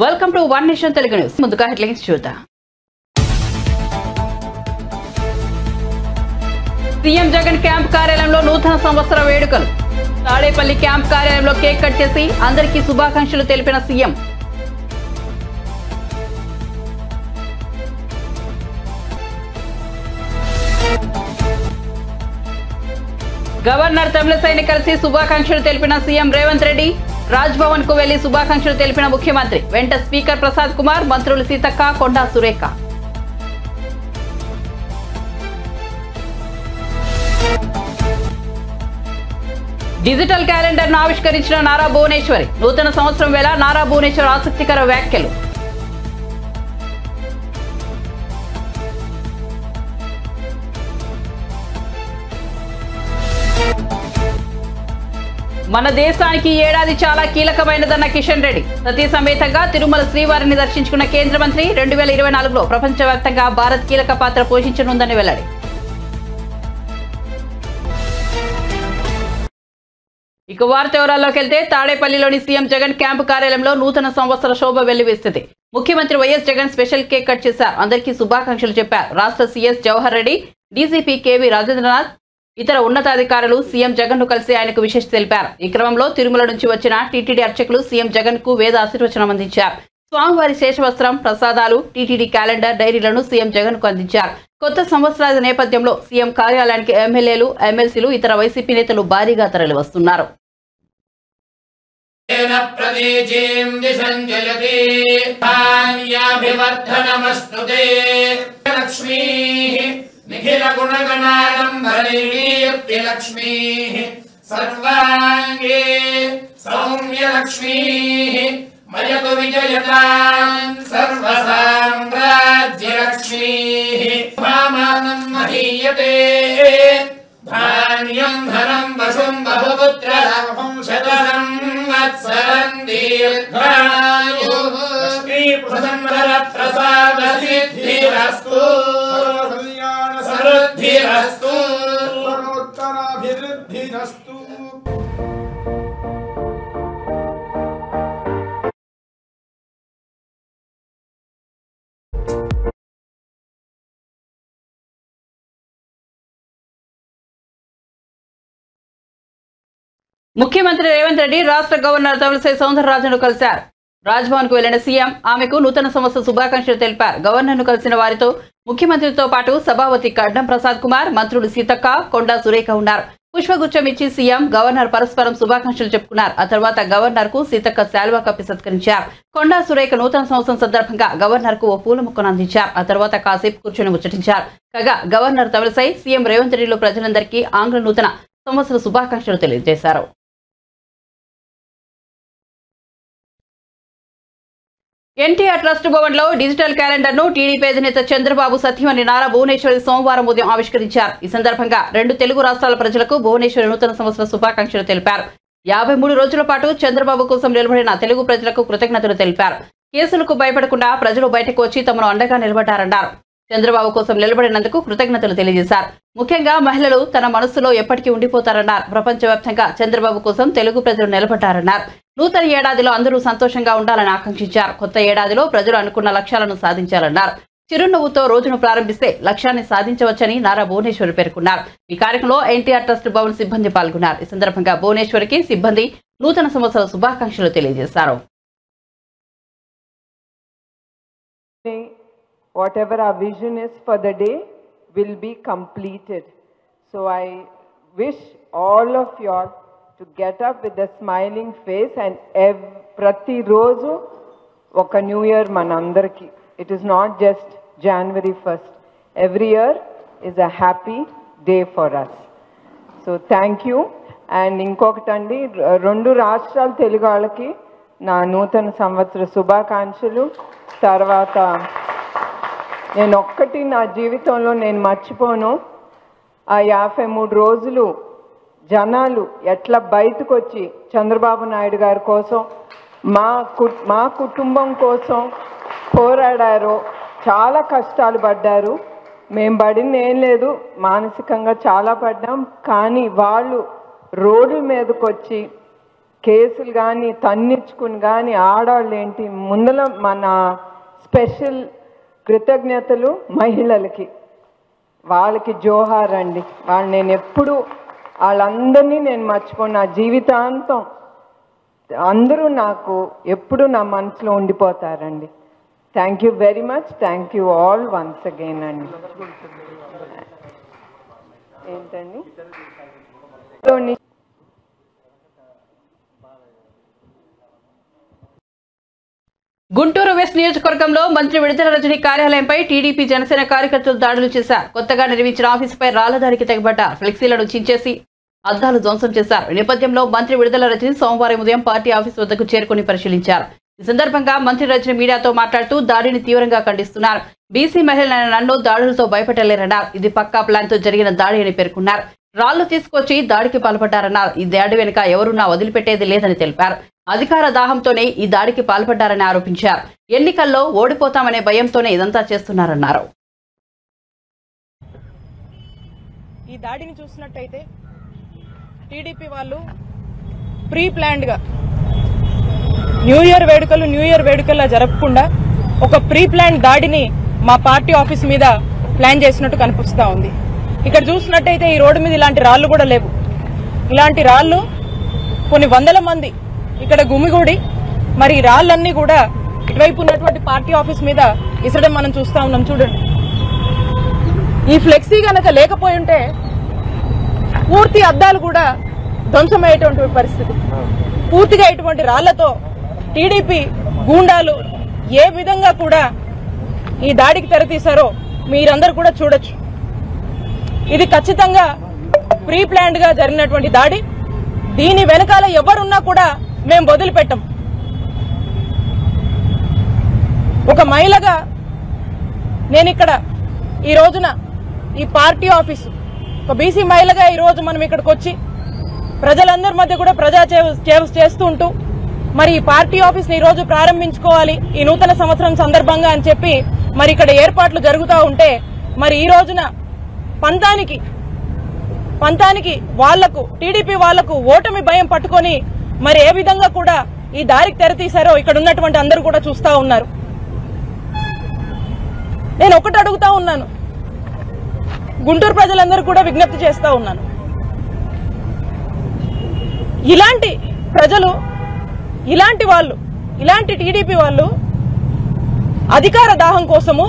Welcome to one nation Telugu news. ముందుగా headlines చూద్దాం. CM Jagan camp కార్యాలయంలో నూతన సంవత్సర వేడుకలు. తాడేపల్లి క్యాంప్ కార్యాలయంలో కేక్ కట్ చేసి అందరికీ శుభాకాంక్షలు తెలిపిన సీఎం. గవర్నర్ తమిళసైని కలిసి శుభాకాంక్షలు తెలిపిన సీఎం రేవంత్ రెడ్డి. రాజ్ భవన్ కు వెళ్లి శుభాకాంక్షలు తెలిపిన ముఖ్యమంత్రి. వెంట స్పీకర్ ప్రసాద్ కుమార్, మంత్రులు సీతక్క, కొండా సురేఖ. డిజిటల్ క్యాలెండర్ ను ఆవిష్కరించిన నారా భువనేశ్వరి. నూతన సంవత్సరం వేళ నారా భువనేశ్వర్ ఆసక్తికర వ్యాఖ్యలు. మన దేశానికి ఈ ఏడాది చాలా కీలకమైనదన్న కిషన్ రెడ్డి. సతీ సమేతంగా తిరుమల శ్రీవారిని దర్శించుకున్న కేంద్ర మంత్రి. 2024లో ప్రపంచవ్యాప్తంగా భారత్ కీలక పాత్ర పోషించనుందని వెల్లడి. ఇక వార్త వివరాల్లోకి వెళ్తే, తాడేపల్లిలోని సీఎం జగన్ క్యాంపు కార్యాలయంలో నూతన సంవత్సర శోభ వెల్లివిస్తుంది. ముఖ్యమంత్రి YS Jagan special cake cut చేశారు. అందరికీ శుభాకాంక్షలు చెప్పారు. రాష్ట్ర CS Jawahar Reddy, DGP KV Rajendranath, ఇతర ఉన్నతాధికారులు సీఎం జగన్ ను కలిసి ఆయనకు విశేష తెలిపారు. ఈ క్రమంలో తిరుమల నుంచి వచ్చిన టీటీడీ అర్చకులు సీఎం జగన్ కు వేద ఆశీర్వచనం అందించారు. స్వామివారి శేషవస్త్రం, ప్రసాదాలు, టీటీడీ క్యాలెండర్, డైరీలను సీఎం జగన్ కు అందించారు. కొత్త సంవత్సరాల నేపథ్యంలో సీఎం కార్యాలయానికి ఎమ్మెల్యేలు, ఎమ్మెల్సీలు, ఇతర వైసీపీ నేతలు భారీగా తరలి వస్తున్నారు. నిఖిల గుణగణాడంబరీర్తి లక్ష్మీ సర్వాంగే సౌమ్య లక్ష్మీ మయతు విజయతాం సర్వ సామ్రాజ్య లక్ష్మీ భామానం మహీయతే ధాన్యం ధనం వశుం బహుపుత్రం శతసంవత్సరం దీర్ఘాయుః శ్రీ ప్రసన్నర ప్రసాద సిద్ధిరస్తు సమృద్ధిరస్తు సర్వోత్తరాభివృద్ధిరస్తు. ముఖ్యమంత్రి రేవంత్ రెడ్డి రాష్ట్ర గవర్నర్ తమిళసై సౌందరరాజన్ను కలిశారు. రాజ్భవన్ కు వెళ్లిన సీఎం ఆమెకు నూతన సంవత్సర శుభాకాంక్షలు తెలిపారు. గవర్నర్ ను కలిసిన వారితో ముఖ్యమంత్రితో పాటు సభాపతి కడ్డం ప్రసాద్ కుమార్, మంత్రులు సీతక్క, కొండా సురేఖ ఉన్నారు. పుష్పగుచ్చం ఇచ్చి సీఎం, గవర్నర్ పరస్పరం శుభాకాంక్షలు చెప్పుకున్నారు. ఆ తర్వాత గవర్నర్ కు సీతక్క శాల్వా కప్పి సత్కరించారు. కొండా సురేఖ నూతన సంవత్సరం సందర్భంగా గవర్నర్ కు ఓ పూల మొక్కను అందించారు. ఆ తర్వాత కాసేపు కూర్చొని ముచ్చటించారు. కాగా గవర్నర్ తమిళసై, సీఎం రేవంత్ రెడ్డిలో ప్రజలందరికీ ఆంగ్ల నూతన సంవత్సర శుభాకాంక్షలు తెలియజేశారు. ఎన్టీఆర్ ట్రస్ట్ భవన్ లో డిజిటల్ క్యాలెండర్ ను టీడీపీ అధినేత చంద్రబాబు సతీమణి నారా భువనేశ్వరి సోమవారం ఉదయం ఆవిష్కరించారు. ఈ సందర్భంగా 2 తెలుగు రాష్ట్రాల ప్రజలకు భువనేశ్వరి నూతన సంవత్సర శుభాకాంక్షలు తెలిపారు. 53 రోజుల పాటు చంద్రబాబు కోసం నిలబడిన తెలుగు ప్రజలకు కృతజ్ఞతలు తెలిపారు. కేసులకు భయపడకుండా ప్రజలు బయటకు వచ్చి తమను అండగా నిలబడ్డారన్నారు. చంద్రబాబు కోసం నిలబడినందుకు కృతజ్ఞతలు తెలియజేశారు. ముఖ్యంగా మహిళలు తన మనస్సులో ఎప్పటికీ ఉండిపోతారన్నారు. ప్రపంచవ్యాప్తంగా చంద్రబాబు కోసం తెలుగు ప్రజలు నిలబడ్డారన్నారు. నూతన ఏడాదిలో అందరూ సంతోషంగా ఉండాలని ఆకాంక్షించారు. కొత్త ఏడాదిలో ప్రజలు అనుకున్న లక్ష్యాలను సాధించాలన్నారు. చిరునవ్వుతో రోజును ప్రారంభిస్తే లక్ష్యాన్ని సాధించవచ్చని నారా భువనేశ్వరి పేర్కొన్నారు. ఈ కార్యక్రమంలో ఎన్టీఆర్ ట్రస్ట్ భవన్ సిబ్బంది పాల్గొన్నారు. ఈ సందర్భంగా భువనేశ్వరికి సిబ్బంది నూతన సంవత్సర శుభాకాంక్షలు తెలియజేశారు. Whatever our vision is for the day will be completed. So I wish all of you all to get up with a smiling face and prati roju oka new year manandarki. It is not just January 1st. Every year is a happy day for us. So thank you. And inkokatandi rendu rashtralu telugu valaki na నూతన సంవత్సర శుభాకాంక్షలు. తర్వాత నేను ఒక్కటి నా జీవితంలో నేను మర్చిపోను, ఆ 53 రోజులు జనాలు ఎట్లా బయటకు వచ్చి చంద్రబాబు నాయుడు గారి కోసం, మా కుటుంబం కోసం పోరాడారో. చాలా కష్టాలు పడ్డారు. మేము పడింది ఏం లేదు, మానసికంగా చాలా పడ్డాం. కానీ వాళ్ళు రోడ్ల మీదకి వచ్చి కేసులు కానీ తన్నించుకుని కానీ ఆడవాళ్ళు ఏంటి ముందల మన స్పెషల్ కృతజ్ఞతలు మహిళలకి, వాళ్ళకి జోహార్ అండి. వాళ్ళు నేను ఎప్పుడు వాళ్ళందరినీ నేను మర్చిపోను, నా జీవితాంతం అందరూ నాకు ఎప్పుడు నా మనసులో ఉండిపోతారండి. Thank you very much. Thank you all once again అండి. ఏంటండి గుంటూరు వెస్ట్ నియోజకవర్గంలో మంత్రి విడుదల రజని కార్యాలయంపై టీడీపీ జనసేన కార్యకర్తలు దాడులు చేశారు. కొత్తగా నిర్మించిన ఆఫీసుపై రాళ్ల దాడికి తెగబడ్డారు. ఫ్లెక్సీలను చించేసి అద్దాలు ధ్వంసం చేశారు. ఈ నేపథ్యంలో మంత్రి విడుదల రజని సోమవారం ఉదయం పార్టీ ఆఫీసు వద్దకు చేరుకుని పరిశీలించారు. ఈ సందర్భంగా మంత్రి రజని మీడియాతో మాట్లాడుతూ దాడిని తీవ్రంగా ఖండిస్తున్నారు. బీసీ మహిళలైన నన్ను దాడులతో భయపెట్టలేరన్నారు. ఇది పక్కా ప్లాన్ తో జరిగిన దాడి అని పేర్కొన్నారు. రాళ్లు తీసుకొచ్చి దాడికి పాల్పడ్డారన్నారు. ఈ దాడి వెనుక ఎవరున్నా వదిలిపెట్టేది లేదని తెలిపారు. అధికార దాహంతోనే ఈ దాడికి పాల్పడ్డారని ఆరోపించారు. ఎన్నికల్లో ఓడిపోతామనే భయంతోనే ఇదంతా చేస్తున్నారన్నారు. ఈ దాడిని చూసినట్టయితే టీడీపీ వాళ్ళు ప్రీ ప్లాన్డ్ గా న్యూ ఇయర్ వేడుకల్లా జరపకుండా ఒక ప్రీ ప్లాన్ దాడిని మా పార్టీ ఆఫీస్ మీద ప్లాన్ చేసినట్టు కనిపిస్తా ఉంది. ఇక్కడ చూసినట్టయితే ఈ రోడ్డు మీద ఇలాంటి రాళ్లు కూడా లేవు. ఇలాంటి రాళ్లు కొన్ని వందల మంది ఇక్కడ గుమిగూడి మరి ఈ రాళ్లన్నీ కూడా ఇటువైపు ఉన్నటువంటి పార్టీ ఆఫీస్ మీద ఇసడం మనం చూస్తా ఉన్నాం. చూడండి, ఈ ఫ్లెక్సీ గనక లేకపోయి ఉంటే పూర్తి అద్దాలు కూడా ధ్వంసమయ్యేటువంటి పరిస్థితి. పూర్తిగా ఇటువంటి రాళ్లతో టీడీపీ గూండాలు ఏ విధంగా కూడా ఈ దాడికి తెరతీశారో మీరందరూ కూడా చూడొచ్చు. ఇది ఖచ్చితంగా ప్రీ ప్లాన్డ్ గా జరిగినటువంటి దాడి. దీని వెనకాల ఎవరున్నా కూడా మేము వదిలిపెట్టం. ఒక మహిళగా నేను ఇక్కడ ఈ రోజున ఈ పార్టీ ఆఫీసు ఒక బీసీ మహిళగా ఈ రోజు మనం ఇక్కడికి వచ్చి ప్రజలందరి మధ్య కూడా ప్రజా సేవ చేస్తూ ఉంటూ మరి ఈ పార్టీ ఆఫీస్ ని ఈ రోజు ప్రారంభించుకోవాలి ఈ నూతన సంవత్సరం సందర్భంగా అని చెప్పి మరి ఇక్కడ ఏర్పాట్లు జరుగుతూ ఉంటే మరి ఈ రోజున పంతానికి వాళ్లకు టీడీపీ వాళ్లకు ఓటమి భయం పట్టుకొని మరి ఏ విధంగా కూడా ఈ దారికి తెరతీశారో ఇక్కడ ఉన్నటువంటి అందరూ కూడా చూస్తా ఉన్నారు. నేను ఒకటి అడుగుతా ఉన్నాను, గుంటూరు ప్రజలందరూ కూడా విజ్ఞప్తి చేస్తా ఉన్నాను. ఇలాంటి ప్రజలు, ఇలాంటి టీడీపీ వాళ్ళు అధికార దాహం కోసము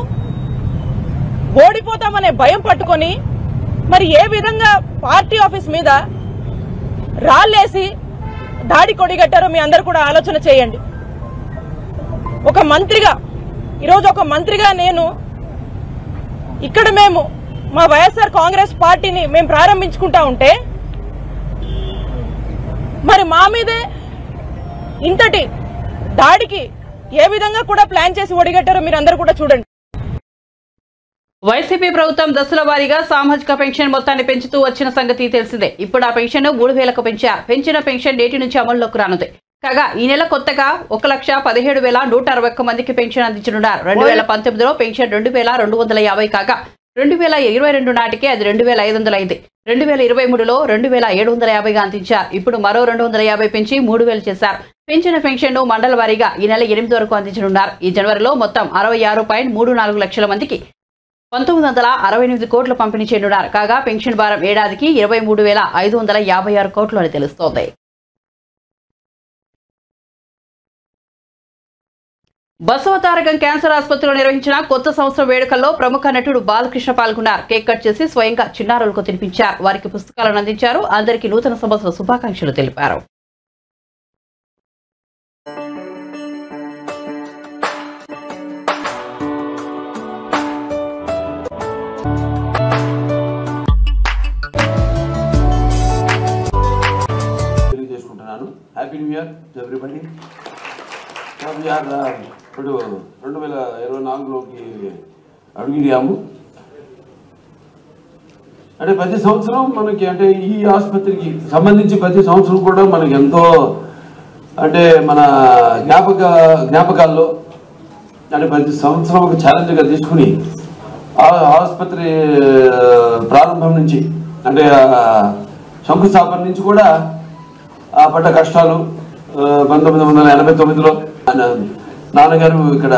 ఓడిపోతామనే భయం పట్టుకొని మరి ఏ విధంగా పార్టీ ఆఫీస్ మీద రాళ్లేసి దాడి కొడిగట్టారో మీ అందరూ కూడా ఆలోచన చేయండి. ఒక మంత్రిగా ఈరోజు ఒక మంత్రిగా నేను ఇక్కడ మేము మా వైఎస్ఆర్ కాంగ్రెస్ పార్టీని మేము ప్రారంభించుకుంటా ఉంటే మరి మా మీదే ఇంతటి దాడికి ఏ విధంగా కూడా ప్లాన్ చేసి ఒడిగట్టారో మీరందరూ కూడా చూడండి. వైసీపీ ప్రభుత్వం దశల వారీగా సామాజిక పెన్షన్ మొత్తాన్ని పెంచుతూ వచ్చిన సంగతి తెలిసిందే. ఇప్పుడు ఆ పెన్షన్ 3,000కు పెంచారు. పెంచిన పెన్షన్ నేటి నుంచి అమల్లోకి రానుంది. కాగా ఈ నెల కొత్తగా 1,17,161 మందికి పెన్షన్ అందించనున్నారు. 2019లో పెన్షన్ 2,250 కాగా 2022 నాటికి అది 2,500 అయింది. 2023లో 2,750గా అందించారు. ఇప్పుడు మరో 250 పెంచి 3,000 చేశారు. పెంచిన పెన్షన్ ను మండల వారీగా ఈ నెల 8 వరకు అందించనున్నారు. ఈ జనవరిలో మొత్తం 66.34 లక్షల మందికి 1968 కోట్లు పంపిణీ చేయనున్నారు. కాగా పెన్షన్ భారం ఏడాదికి 23,556 కోట్లు అని తెలుస్తోంది. బసవతారకం క్యాన్సర్ ఆసుపత్రిలో నిర్వహించిన కొత్త సంవత్సరం వేడుకల్లో ప్రముఖ నటుడు బాలకృష్ణ పాల్గొన్నారు. కేక్ కట్ చేసి స్వయంగా చిన్నారులకు తినిపించారు. వారికి పుస్తకాలను అందించారు. అందరికీ నూతన సంవత్సర శుభాకాంక్షలు తెలిపారు. Happy new year everybody. ఇప్పుడు 2024లోకి అడుగుదాము. అంటే ప్రతి సంవత్సరం మనకి అంటే ఈ ఆసుపత్రికి సంబంధించి ప్రతి సంవత్సరం కూడా మనకి ఎంతో అంటే మన జ్ఞాపకాల్లో అంటే ప్రతి సంవత్సరం ఒక ఛాలెంజ్గా తీసుకుని ఆసుపత్రి ప్రారంభం నుంచి అంటే శంకుస్థాపన నుంచి కూడా పడ్డ కష్టాలు 1989లో నాన్నగారు ఇక్కడ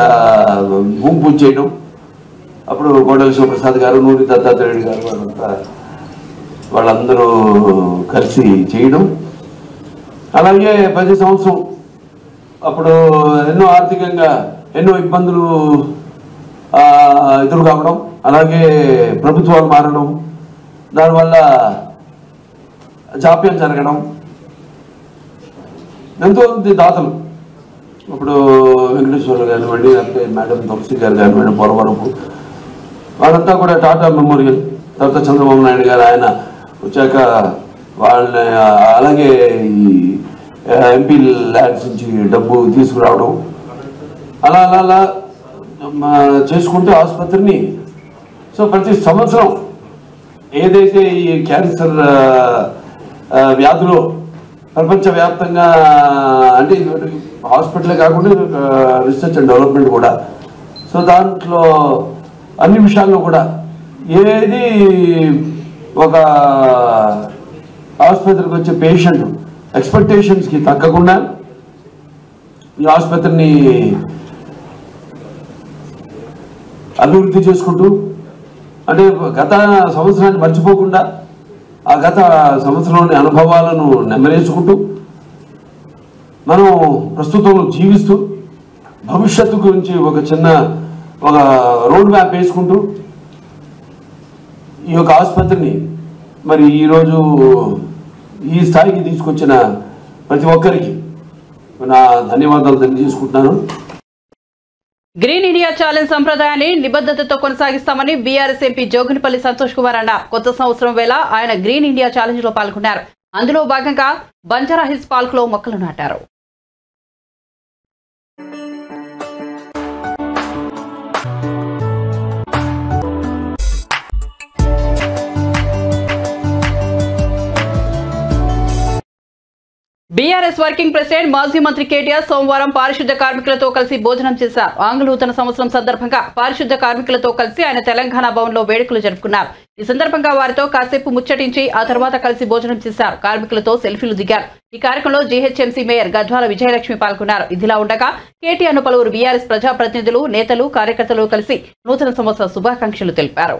భూమి పూజ చేయడం, అప్పుడు కోడలి శివప్రసాద్ గారు, నూరి దత్తాత్రేయుడు గారు వాళ్ళందరూ కలిసి చేయడం. అలాగే ప్రతి సంవత్సరం అప్పుడు ఎన్నో ఆర్థికంగా ఎన్నో ఇబ్బందులు ఎదురు కావడం, అలాగే ప్రభుత్వాలు మారడం, దానివల్ల జాప్యం జరగడం, ఎంతోమంది దాతలు ఇప్పుడు వెంకటేశ్వర కానివ్వండి, లేకపోతే మేడం తులసి గారు కానివ్వండి, పోలవరపు వాళ్ళంతా కూడా టాటా మెమోరియల్, తర్వాత చంద్రబాబు నాయుడు గారు ఆయన వచ్చాక వాళ్ళని, అలాగే ఈ ఎంపీ ల్యాండ్స్ నుంచి డబ్బు తీసుకురావడం, అలా అలా అలా చేసుకుంటూ ఆసుపత్రిని సో ప్రతి సంవత్సరం ఏదైతే ఈ క్యాన్సర్ వ్యాధులు ప్రపంచవ్యాప్తంగా అంటే హాస్పిటలే కాకుండా రీసెర్చ్ అండ్ డెవలప్మెంట్ కూడా, సో దాంట్లో అన్ని విషయాల్లో కూడా ఏది ఒక ఆసుపత్రికి వచ్చే పేషెంట్ ఎక్స్పెక్టేషన్స్కి తగ్గకుండా ఈ ఆసుపత్రిని అభివృద్ధి చేసుకుంటూ, అంటే గత సంవత్సరాన్ని మర్చిపోకుండా ఆ గత సంవత్సరంలోని అనుభవాలను నెమరేసుకుంటూ మనం ప్రస్తుతం జీవిస్తూ భవిష్యత్తు గురించి ఒక రోడ్ మ్యాప్ వేసుకుంటూ ఈ యొక్క ఆసుపత్రిని మరి ఈరోజు ఈ స్థాయికి తీసుకొచ్చిన ప్రతి ఒక్కరికి నా ధన్యవాదాలు తెలియజేసుకుంటున్నాను. గ్రీన్ ఇండియా ఛాలెంజ్ సంప్రదాయాన్ని నిబద్ధతతో కొనసాగిస్తామని బీఆర్ఎస్ ఎంపీ జోగినిపల్లి సంతోష్ కుమార్ అన్నారు. కొత్త సంవత్సరం వేళ ఆయన గ్రీన్ ఇండియా ఛాలెంజ్ లో పాల్గొన్నారు. అందులో భాగంగా బంజారా హిల్స్ పార్క్ లో మొక్కలు నాటారు. బీఆర్ఎస్ వర్కింగ్ ప్రెసిడెంట్ మాజీ మంత్రి కేటీఆర్ సోమవారం పారిశుద్ధ్య కార్మికులతో కలిసి భోజనం చేశారు. ఆంగ్ల నూతన సంవత్సరం సందర్భంగా పారిశుద్ధ్య కార్మికులతో కలిసి ఆయన తెలంగాణ భవన్ లో వేడుకలు జరుపుకున్నారు. ఈ సందర్భంగా వారితో కాసేపు ముచ్చటించి ఆ తర్వాత కలిసి భోజనం చేశారు. కార్మికులతో సెల్ఫీలు దిగారు. ఈ కార్యక్రమంలో జీహెచ్ఎంసీ మేయర్ గద్వాల విజయలక్ష్మి పాల్గొన్నారు. ఇదిలా ఉండగా కేటీఆర్ ను పలువురు బీఆర్ఎస్ ప్రజాప్రతినిధులు, నేతలు, కార్యకర్తలు కలిసి నూతన సంవత్సర శుభాకాంక్షలు తెలిపారు.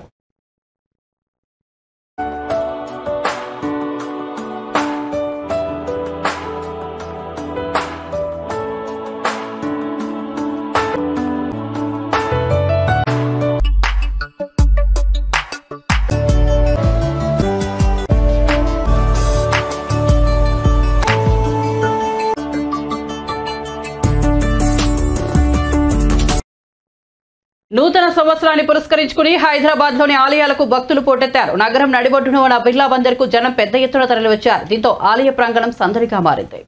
నూతన సంవత్సరాన్ని పురస్కరించుకుని హైదరాబాద్ లోని ఆలయాలకు భక్తులు పోటెత్తారు. నగరం నడిబొడ్డున ఉన్న బిర్లా బందర్ కు జనం పెద్ద ఎత్తున తరలివచ్చారు. దీంతో ఆలయ ప్రాంగణం సందడిగా మారింది.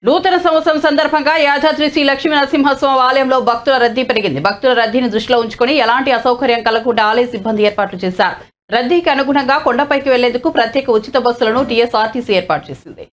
నూతన సంవత్సరం సందర్భంగా యాదాద్రి శ్రీ లక్ష్మీ నరసింహస్వామి ఆలయంలో భక్తుల రద్దీ పెరిగింది. భక్తుల రద్దీని దృష్టిలో ఉంచుకుని ఎలాంటి అసౌకర్యం కలగకుండా ఆలయ సిబ్బంది ఏర్పాట్లు చేశారు. రద్దీకి అనుగుణంగా కొండపైకి వెళ్లేందుకు ప్రత్యేక ఉచిత బస్సులను టీఎస్ఆర్టీసీ ఏర్పాటు చేసింది.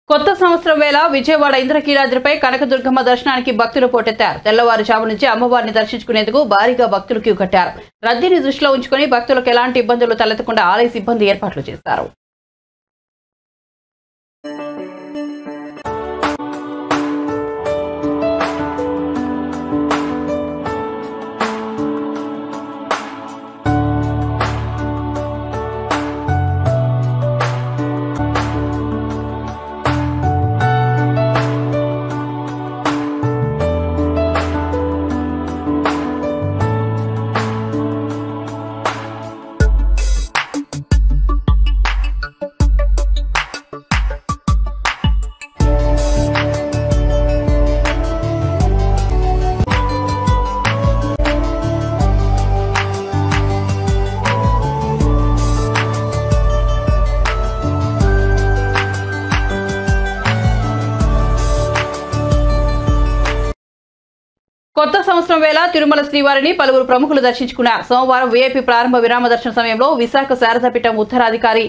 కొత్త సంవత్సరం వేళ విజయవాడ ఇంద్రకీలాద్రిపై కనకదుర్గమ్మ దర్శనానికి భక్తులు పోటెత్తారు. తెల్లవారుజాము నుంచి అమ్మవారిని దర్శించుకునేందుకు భారీగా భక్తులు క్యూ కట్టారు. రద్దీని దృష్టిలో ఉంచుకుని భక్తులకు ఎలాంటి ఇబ్బందులు తలెత్తకుండా ఆలయ సిబ్బంది ఏర్పాట్లు చేశారు. కొత్త సంవత్సరం వేళ తిరుమల శ్రీవారిని పలువురు ప్రముఖులు దర్శించుకున్నారు. సోమవారం వీఐపీ ప్రారంభ విరామ దర్శన సమయంలో విశాఖ శారదాపీఠం ఉత్తరాధికారి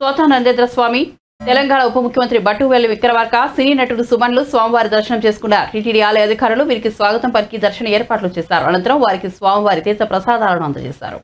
స్వతానందేంద్ర స్వామి, తెలంగాణ ఉప ముఖ్యమంత్రి బట్టువేలు విక్రమార్క, సినీ నటుడు సుమన్లు స్వామివారి దర్శనం చేసుకున్నారు. టీటీడీ ఆలయ అధికారులు వీరికి స్వాగతం పలికి దర్శన ఏర్పాట్లు చేశారు. అనంతరం వారికి స్వామివారి తీర్థ ప్రసాదాలను అందజేశారు.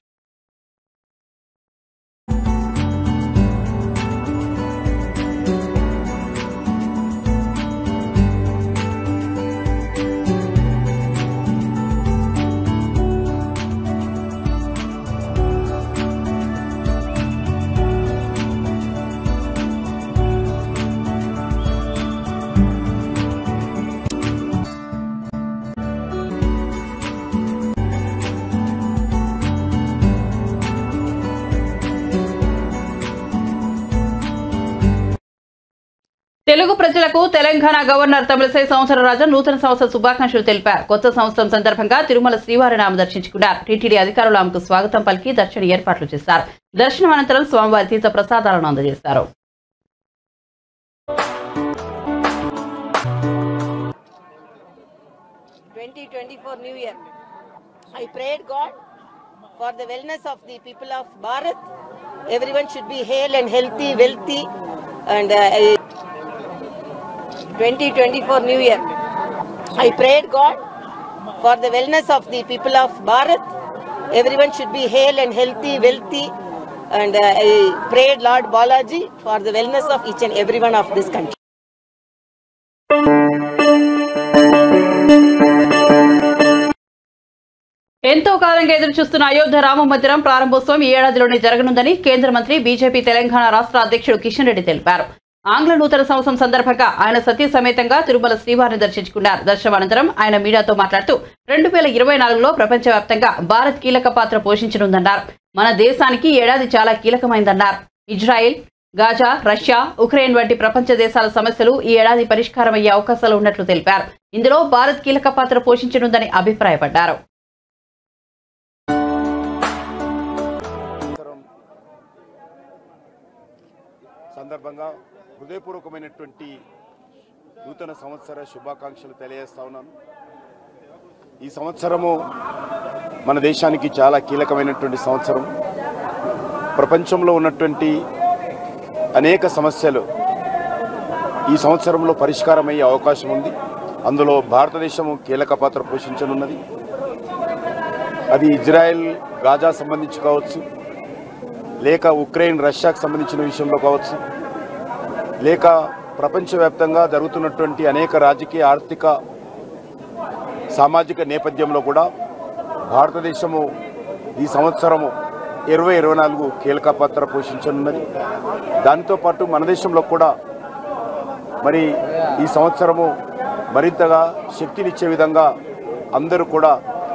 తెలుగు ప్రజలకు తెలంగాణ గవర్నర్ తమిళసై సౌందరరాజన్ నూతన సంవత్సర శుభాకాంక్షలు తెలిపారు. కొత్త సంవత్సరం సందర్భంగా తిరుమల శ్రీవారిని ఆమె దర్శించుకున్నారు. టీటీడీ అధికారులు ఆమెకు స్వాగతం పలికి దర్శన ఏర్పాట్లు చేశారు. దర్శనం అనంతరం స్వామివారి తీర్థ ప్రసాదాలను అందజేశారు. New Year. I prayed God for the wellness of the people of Bharat. Everyone should be hale and healthy, wealthy, and 2024 New Year. I prayed God for the wellness of the people of Bharat. Everyone should be hale and healthy, wealthy, and I prayed Lord Balaji for the wellness of each and everyone of this country. ఎంతో కాలంగా ఎదురు చూస్తున్న అయోధ్య రామ మందిరం ప్రారంభోత్సవం ఈ ఏడాదిలోనే జరగనుందని కేంద్ర మంత్రి బీజేపీ తెలంగాణ రాష్ట్ర అధ్యక్షుడు కిషన్ రెడ్డి తెలిపారు. ఆంగ్ల నూతన సంవత్సరం సందర్భంగా ఆయన సతీ సమేతంగా తిరుమల శ్రీవారిని దర్శించుకున్నారు. దర్శనం అనంతరం ఆయన మీడియాతో మాట్లాడుతూ 2024లో ప్రపంచవ్యాప్తంగా భారత్ కీలక పాత్ర పోషించనుందన్నారు. మన దేశానికి ఏడాది చాలా కీలకమైందన్నారు. ఇజ్రాయెల్, గాజా, రష్యా, ఉక్రెయిన్ వంటి ప్రపంచ దేశాల సమస్యలు ఈ ఏడాది పరిష్కారమయ్యే అవకాశాలు ఉన్నట్లు తెలిపారు. ఇందులో భారత్ కీలక పాత్ర పోషించనుందని అభిప్రాయపడ్డారు. సందర్భంగా హృదయపూర్వకమైనటువంటి నూతన సంవత్సర శుభాకాంక్షలు తెలియజేస్తా ఉన్నాను. ఈ సంవత్సరము మన దేశానికి చాలా కీలకమైనటువంటి సంవత్సరం. ప్రపంచంలో ఉన్నటువంటి అనేక సమస్యలు ఈ సంవత్సరంలో పరిష్కారమయ్యే అవకాశం ఉంది. అందులో భారతదేశము కీలక పాత్ర పోషించనున్నది. అది ఇజ్రాయెల్, గాజా సంబంధించి కావచ్చు, లేక ఉక్రెయిన్, రష్యాకు సంబంధించిన విషయంలో కావచ్చు, లేక ప్రపంచవ్యాప్తంగా జరుగుతున్నటువంటి అనేక రాజకీయ, ఆర్థిక, సామాజిక నేపథ్యంలో కూడా భారతదేశము ఈ సంవత్సరము 2024 కీలక పాత్ర పోషించనున్నది. దాంతోపాటు మన దేశంలో కూడా మరి ఈ సంవత్సరము మరింతగా శక్తినిచ్చే విధంగా అందరూ కూడా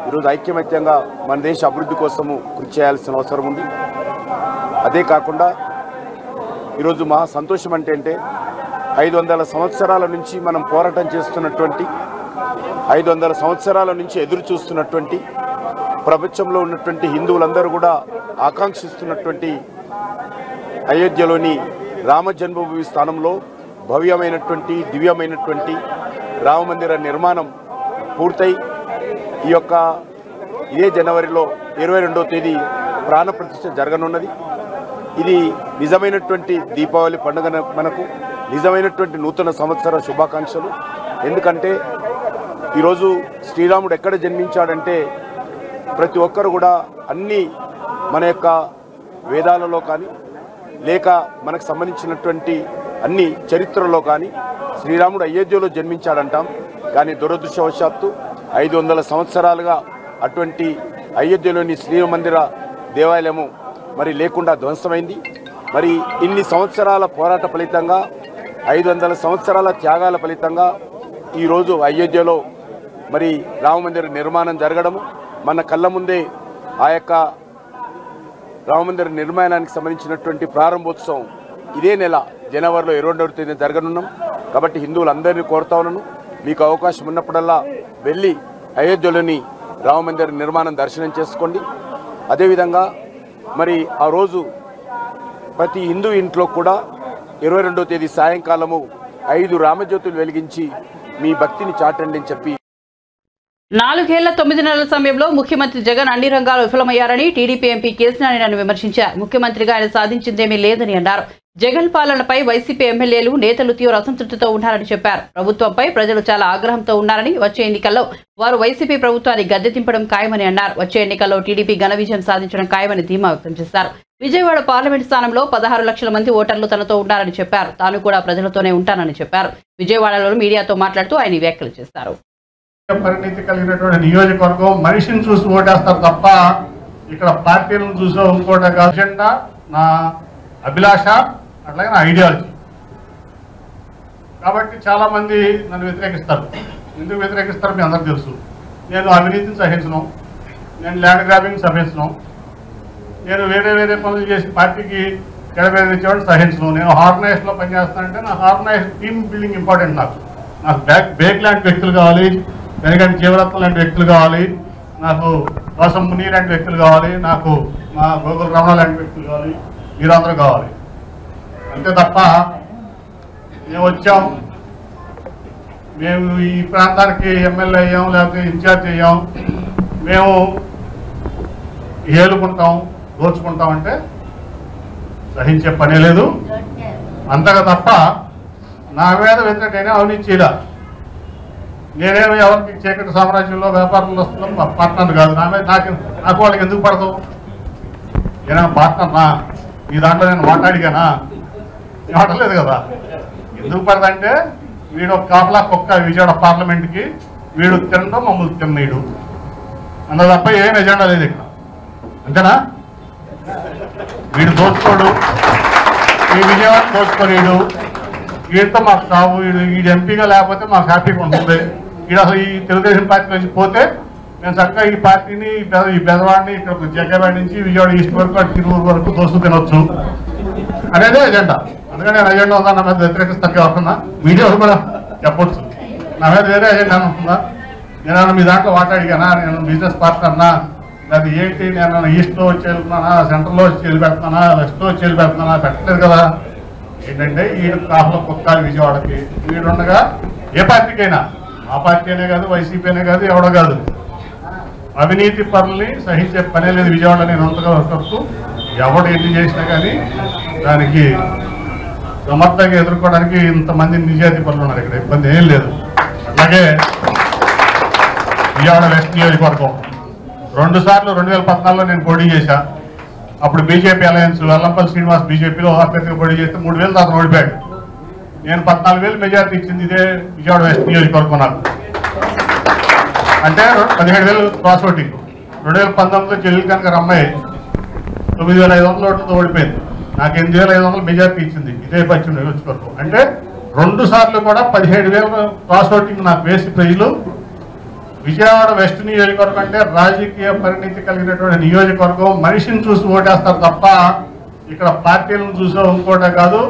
ఈరోజు ఐక్యమత్యంగా మన దేశ అభివృద్ధి కోసము కృషి చేయాల్సిన అవసరం ఉంది. అదే కాకుండా ఈరోజు మా సంతోషం అంటే 500 సంవత్సరాల నుంచి మనం పోరాటం చేస్తున్నటువంటి, 500 సంవత్సరాల నుంచి ఎదురు చూస్తున్నటువంటి, ప్రపంచంలో ఉన్నటువంటి హిందువులందరూ కూడా ఆకాంక్షిస్తున్నటువంటి అయోధ్యలోని రామ జన్మభూమి స్థానంలో భవ్యమైనటువంటి, దివ్యమైనటువంటి రామమందిర నిర్మాణం పూర్తయి ఇదే జనవరిలో 22వ తేదీ ప్రాణప్రతిష్ఠ జరగనున్నది. ఇది నిజమైనటువంటి దీపావళి పండుగ, మనకు నిజమైనటువంటి నూతన సంవత్సర శుభాకాంక్షలు. ఎందుకంటే ఈరోజు శ్రీరాముడు ఎక్కడ జన్మించాడంటే ప్రతి ఒక్కరు కూడా అన్ని మన యొక్క వేదాలలో కానీ, లేక మనకు సంబంధించినటువంటి అన్ని చరిత్రలో కానీ శ్రీరాముడు అయోధ్యలో జన్మించాడంటాం. కానీ దురదృష్టవశాత్తు 500 సంవత్సరాలుగా అటువంటి అయోధ్యలోని శ్రీమందిర దేవాలయము మరి లేకుండా ధ్వంసమైంది. మరి ఇన్ని సంవత్సరాల పోరాట ఫలితంగా, 500 సంవత్సరాల త్యాగాల ఫలితంగా ఈరోజు అయోధ్యలో మరి రామమందిర నిర్మాణం జరగడము, మన కళ్ళ ముందే ఆ యొక్క రామమందిర నిర్మాణానికి సంబంధించినటువంటి ప్రారంభోత్సవం ఇదే నెల జనవరిలో 22వ తేదీన జరగనున్నాం. కాబట్టి హిందువులందరినీ కోరుతా ఉన్నాను, మీకు అవకాశం ఉన్నప్పుడల్లా వెళ్ళి అయోధ్యలోని రామమందిర నిర్మాణం దర్శనం చేసుకోండి. అదేవిధంగా మరి ఆ రోజు ప్రతి హిందూ ఇంట్లో కూడా 22వ తేదీ సాయంకాలము 5 రామజ్యోతులు వెలిగించి మీ భక్తిని చాటండి అని చెప్పి 4 ఏళ్ల 9 నెలల సమయంలో ముఖ్యమంత్రి జగన్ అన్ని రంగాలు విఫలమయ్యారని టీడీపీ ఎంపీ కేశినేని విమర్శించారు. ముఖ్యమంత్రిగా ఆయన సాధించిందేమీ లేదని అన్నారు. జగన్ పాలనపై వైసీపీ ఎమ్మెల్యేలు నేతలు తీవ్ర అసంతృప్తితో ఉన్నారని చెప్పారు. ప్రభుత్వంపై ప్రజలు చాలా ఆగ్రహంతో ఉన్నారని, వచ్చే ఎన్నికల్లో వారు వైసీపీ ప్రభుత్వాన్ని గద్దె దింపడం ఖాయమని అన్నారు. వచ్చే ఎన్నికల్లో టీడీపీ ఘన విజయం సాధించడం ఖాయమని ధీమా వ్యక్తం చేశారు. విజయవాడ పార్లమెంట్ స్థానంలో 16 లక్షల మంది ఓటర్లు తనతో ఉన్నారని చెప్పారు. తాను కూడా ప్రజలతోనే ఉంటానని చెప్పారు. విజయవాడలో మీడియాతో మాట్లాడుతూ ఆయన వ్యాఖ్యలు చేశారు. పరిణితి కలిగినటువంటి నియోజకవర్గం మనిషిని చూసి ఓటేస్తారు తప్ప ఇక్కడ పార్టీలను చూసో ఇంకోట అజెండా, నా అభిలాష, అట్లాగే నా ఐడియాలజీ. కాబట్టి చాలా మంది నన్ను వ్యతిరేకిస్తారు. ఎందుకు వ్యతిరేకిస్తారు మీ అందరికి తెలుసు. నేను అవినీతిని సహించను, నేను ల్యాండ్ గ్రాబింగ్ సహించను, నేను వేరే పనులు చేసి పార్టీకి ఎడబెదిరించేవాడిని సహించను. నేను ఆర్గనైజేషన్లో పనిచేస్తానంటే నా ఆర్గనైజేషన్ టీమ్ బిల్డింగ్ ఇంపార్టెంట్. నాకు బేగ్ లాంటి వ్యక్తులు కావాలి, వెనకంటి జీవరత్నం లాంటి వ్యక్తులు కావాలి, నాకు కోసం ముని లాంటి వ్యక్తులు కావాలి, నాకు మా గోగుల రమణ లాంటి వ్యక్తులు కావాలి, మీరందరూ కావాలి. అంతే తప్ప మేము వచ్చాం, మేము ఈ ప్రాంతానికి ఎమ్మెల్యే అయ్యాం లేకపోతే ఇన్ఛార్జ్ అయ్యాం, మేము ఏలుకుంటాం దోచుకుంటాం అంటే సహించే పనే లేదు. అంతగా తప్ప నా మీద వ్యతిరేకైనా అవినీతి చేయలే. నేనేమి ఎవరికి చీకటి సామ్రాజ్యంలో వ్యాపారంలో వస్తున్నాం పార్ట్నర్ కాదు. నా మీద నాకు వాళ్ళకి ఎందుకు పడతావు? నేనే పార్ట్నర్నా? ఈ దాంట్లో నేను మాట్లాడిగానా? మాట్లాడలేదు కదా. ఎందుకు పడదంటే వీడు ఒక కాపలా కుక్క విజయవాడ పార్లమెంట్కి, వీడు తినడం మమ్మల్ని తిన్నీడు అంత తప్ప ఏం ఎజెండా లేదు ఇక్కడ. అంతేనా? వీడు దోచుకోడు, ఈ విజయవాడ దోచుకోలేడు, వీడితో మాకు కావు, వీడు ఎంపీగా లేకపోతే మాకు హ్యాపీగా ఉంటుంది. వీడు అసలు ఈ తెలుగుదేశం పార్టీ నుంచి పోతే మేము చక్కగా ఈ పార్టీని ఈ బెదవాడిని ఇక్కడ జగ్గేవాడ నుంచి విజయవాడ ఈస్ట్ వరకు అటు తిరువురు వరకు దోస్తూ తినొచ్చు అనేదే ఎజెండా. అందుకని నేను ఎజెండా ఉందా నా మీద వ్యతిరేకిస్తాను కాకుండా మీడియా కూడా చెప్పొచ్చు. నా మీద వేరే ఎజెండా ఉంటుందా? నేను మీ దాంట్లో మాట్లాడిగానా? నేను బిజినెస్ పార్ట్నర్నా? అది ఏంటి? నేను ఈస్ట్లో వచ్చి వెళ్తున్నానా, సెంట్రల్లో వచ్చి వెళ్ళి పెడుతున్నానా, వెస్ట్లో వచ్చి వెళ్ళి పెడుతున్నానా? పెట్టలేదు కదా. ఏంటంటే వీడు కాపులో కుక్కాలి విజయవాడకి. వీడుండగా ఏ పార్టీకైనా, ఆ పార్టీ అనే కాదు, వైసీపీ అనే కాదు, ఎవడో కాదు, అవినీతి పనుల్ని సహించే పనే లేదు విజయవాడ. నేను అంతగా వస్తూ ఎవడు ఎన్ని చేసినా కానీ దానికి సమర్థంగా ఎదుర్కోవడానికి ఇంతమంది నిజాయితీ పనులు ఉన్నారు. ఇక్కడ ఇబ్బంది ఏం లేదు. అలాగే విజయవాడ వెస్ట్ నియోజకవర్గం 2 సార్లు 2014లో నేను పోటీ చేశా. అప్పుడు బీజేపీ అలయన్స్ వెల్లంపల్లి శ్రీనివాస్ బీజేపీలో అభ్యర్థిగా పోటీ చేస్తే 3,000 దాకా ఓడిపోయాడు. నేను 14,000 మెజార్టీ ఇచ్చింది ఇదే విజయవాడ వెస్ట్ నియోజకవర్గం నాకు. అంటే 17,000 క్రాస్ ఓటింగ్. 2019లో చెల్లెలు కనుక అమ్మాయి 9,500 ఓట్లతో ఓడిపోయింది. నాకు 8,500 మెజార్టీ ఇచ్చింది ఇదే పశ్చిమ నియోజకవర్గం. అంటే 2 సార్లు కూడా 17,000 క్రాస్ ఓటింగ్ నాకు వేసి ప్రజలు విజయవాడ వెస్ట్ నియోజకవర్గం అంటే రాజకీయ పరిణితి కలిగినటువంటి నియోజకవర్గం. మనిషిని చూసి ఓటేస్తారు తప్ప ఇక్కడ పార్టీలను చూసో ఇంకోటే కాదు.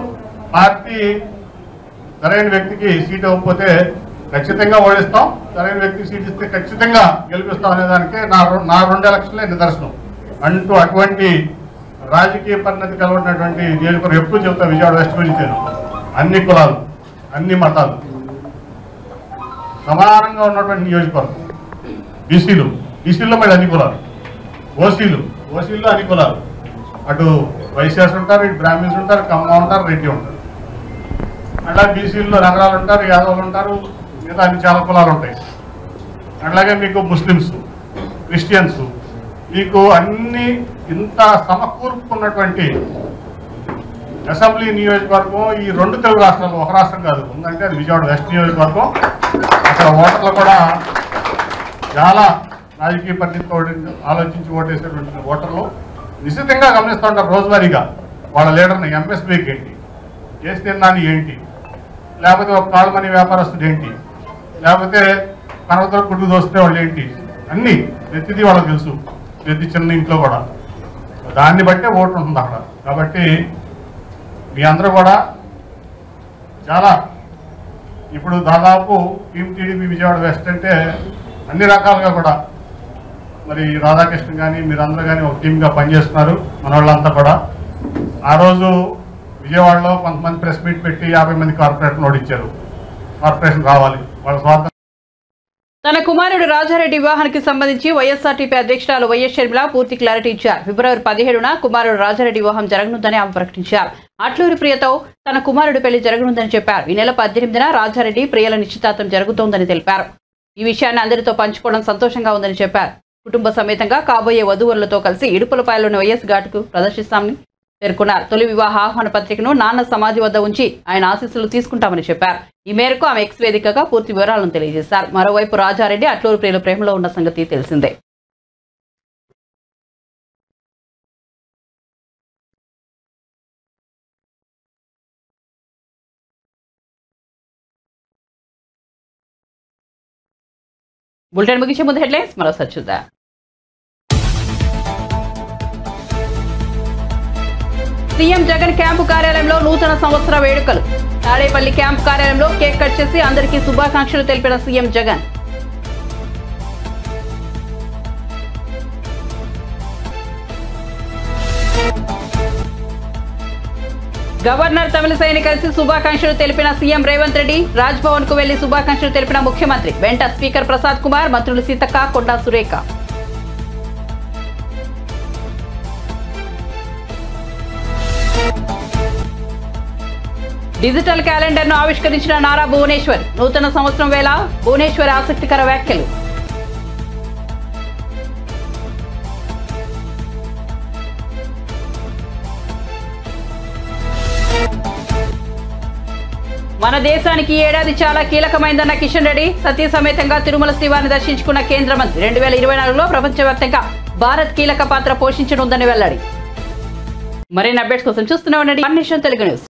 పార్టీ సరైన వ్యక్తికి సీట్ ఇవ్వకపోతే ఖచ్చితంగా ఓడిస్తాం, సరైన వ్యక్తికి సీట్ ఇస్తే ఖచ్చితంగా గెలిపిస్తాం అనేదానికి నా 2 ఎలక్షన్లే నిదర్శనం. అటువంటి రాజకీయ పరిణతి కలిగినటువంటి నియోజకవర్గం ఎప్పుడు చెప్తా విజయవాడ వెస్ట్ గురించి. అన్ని కులాలు, అన్ని మతాలు సమానంగా ఉన్నటువంటి నియోజకవర్గం. బీసీలో మళ్ళీ అన్ని కులాలు, ఓసీలో అన్ని కులాలు. అటు వైశ్యాస్ ఉంటారు, ఇటు బ్రాహ్మిన్స్ ఉంటారు, కమ్మ ఉంటారు, రెడ్డి ఉంటారు. అట్లా బీసీల్లో నగరాలు ఉంటారు, యాదవులు ఉంటారు, మిగతా అన్ని చాలా కులాలు ఉంటాయి. అట్లాగే మీకు ముస్లిమ్స్, క్రిస్టియన్స్, మీకు అన్ని ఇంత సమకూర్పుకున్నటువంటి అసెంబ్లీ నియోజకవర్గం ఈ 2 తెలుగు రాష్ట్రాలు, ఒక రాష్ట్రం కాదు ఉందంటే అది విజయవాడ వెస్ట్ నియోజకవర్గం. అక్కడ ఓటర్లు కూడా చాలా రాజకీయ పరిస్థితితో ఆలోచించి ఓటేసేటువంటి ఓటర్లు నిశ్చితంగా గమనిస్తూ ఉంటారు రోజువారీగా వాళ్ళ లీడర్ని. ఎంఎస్బీకి ఏంటి, కేసీ నాని ఏంటి, లేకపోతే ఒక కాళ్ళమని వ్యాపారస్తుడు ఏంటి, లేకపోతే కనవతల గుడ్డు దోస్తే వాళ్ళు ఏంటి, అన్నీ ప్రతిదీ వాళ్ళకి తెలుసు. ప్రతి చిన్న ఇంట్లో కూడా దాన్ని బట్టే ఓటు ఉంటుంది అక్కడ. కాబట్టి మీ అందరూ కూడా చాలా ఇప్పుడు దాదాపు టీమ్ టీడీపీ విజయవాడ వెస్ట్ అంటే అన్ని రకాలుగా కూడా మరి రాధాకృష్ణ కానీ మీరందరూ కానీ ఒక టీమ్గా పనిచేస్తున్నారు మన వాళ్ళంతా కూడా. ఆ రోజు విజయవాడలో కొంతమంది ప్రెస్ మీట్ పెట్టి 50 మంది కార్పొరేషన్ ఓడించారు. కార్పొరేషన్ రావాలి వాళ్ళ స్వార్థం తన కుమారుడు రాజారెడ్డి వివాహానికి సంబంధించి వైఎస్ఆర్టీపీ అధ్యక్షురాలు వైఎస్ షర్మిల పూర్తి క్లారిటీ ఇచ్చారు. ఫిబ్రవరి 17న కుమారుడు రాజారెడ్డి వివాహం జరగనుందని ఆమె ప్రకటించారు. అట్లూరి ప్రియతో తన కుమారుడు పెళ్లి జరగనుందని చెప్పారు. ఈ నెల 18న రాజారెడ్డి ప్రియల నిశ్చితార్థం జరుగుతోందని తెలిపారు. ఈ విషయాన్ని అందరితో పంచుకోవడం సంతోషంగా ఉందని చెప్పారు. కుటుంబ సమేతంగా కాబోయే వధువులతో కలిసి ఇడుపులపాయలోని వైఎస్ ఘాట్కు ప్రదర్శిస్తామని పేర్కొన్నారు. తొలి వివాహ ఆహ్వాన పత్రికను నాన్న సమాధి వద్ద ఉంచి ఆయన ఆశీస్సులు తీసుకుంటామని చెప్పారు. ఈ మేరకు ఆమె ఎక్స్ వేదికగా పూర్తి వివరాలను తెలియజేశారు. మరోవైపు రాజారెడ్డి అట్లూరు ప్రియుల ప్రేమలో ఉన్న సంగతి తెలిసిందే. బులెటిన్ ముగించే ముందు హెడ్లైన్స్ మరోసారి చూద్దాం. సీఎం జగన్ క్యాంపు కార్యాలయంలో నూతన సంవత్సర వేడుకలు. తాడేపల్లి క్యాంపు కార్యాలయంలో కేక్ కట్ చేసి అందరికీ శుభాకాంక్షలు తెలిపిన సీఎం జగన్. గవర్నర్ తమిళిసైని కలిసి శుభాకాంక్షలు తెలిపిన సీఎం రేవంత్ రెడ్డి. రాజ్భవన్ కు వెళ్లి శుభాకాంక్షలు తెలిపిన ముఖ్యమంత్రి. వెంట స్పీకర్ ప్రసాద్ కుమార్, మంత్రులు సీతక్క, కొండా సురేఖ. డిజిటల్ క్యాలెండర్ ను ఆవిష్కరించిన నారా భువనేశ్వర్. నూతన సంవత్సరం వేళ భువనేశ్వర్ ఆసక్తికర వ్యాఖ్యలు. మన దేశానికి ఈ ఏడాది చాలా కీలకమైందన్న కిషన్ రెడ్డి. సతీ సమేతంగా తిరుమల శ్రీవారిని దర్శించుకున్న కేంద్ర మంత్రి. 2024లో ప్రపంచవ్యాప్తంగా భారత్ కీలక పాత్ర పోషించనుందని వెల్లడి. మరిన్ని అప్డేట్స్ కోసం చూస్తూనే ఉండండి వన్ నేషన్ తెలుగు న్యూస్.